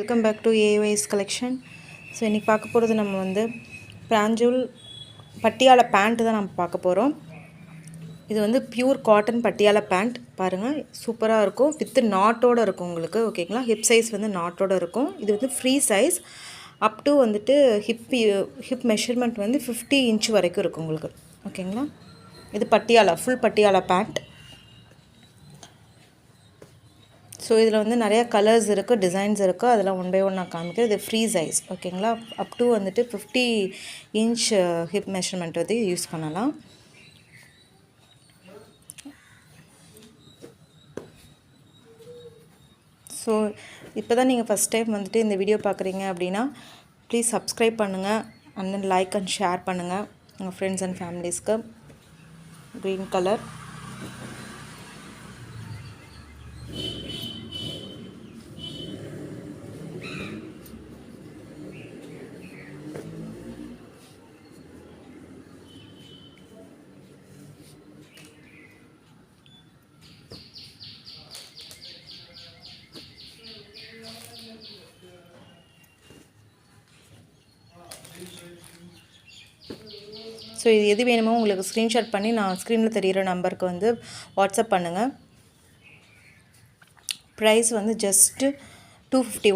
Welcome back to AYS collection. So இன்றைக்கி பார்க்க போகிறது நம்ம வந்து பிராஞ்சூல் பட்டியாலா பேண்ட்டு தான் நம்ம பார்க்க போகிறோம். இது வந்து பியூர் காட்டன் பட்டியாலா பேண்ட் பாருங்கள், சூப்பராக இருக்கும். வித்து நாட்டோடு இருக்கும் உங்களுக்கு, ஓகேங்களா. ஹிப் சைஸ் வந்து நாட்டோடு இருக்கும். இது வந்து ஃப்ரீ சைஸ். அப் டு வந்துட்டு ஹிப் மெஷர்மெண்ட் வந்து 50 இன்ச் வரைக்கும் இருக்கும் உங்களுக்கு, ஓகேங்களா. இது Patiala, full Patiala pant. So இதில் வந்து நிறையா கலர்ஸ் இருக்குது, டிசைன்ஸ் இருக்குது. அதெல்லாம் ஒன் பை ஒன் நான் காமிக்கிறேன். இது ஃப்ரீ சைஸ், ஓகேங்களா. அப் டு வந்துட்டு 50 இன்ச் ஹிப் மெஷர்மெண்ட் வந்து யூஸ் பண்ணலாம். ஸோ இப்போ தான் நீங்கள் ஃபஸ்ட் டைம் வந்துட்டு இந்த வீடியோ பார்க்குறீங்க அப்படின்னா ப்ளீஸ் சப்ஸ்கிரைப் பண்ணுங்கள் and then like and share பண்ணுங்கள் உங்கள் ஃப்ரெண்ட்ஸ் அண்ட் ஃபேமிலிஸ்க்கு. க்ரீன் கலர், ஸோ இது எது வேணுமோ உங்களுக்கு ஸ்க்ரீன்ஷாட் பண்ணி நான் ஸ்க்ரீனில் தெரிகிற நம்பருக்கு வந்து வாட்ஸ்அப் பண்ணுங்கள். ப்ரைஸ் வந்து ஜஸ்ட்டு 250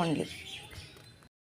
ஒன்லி.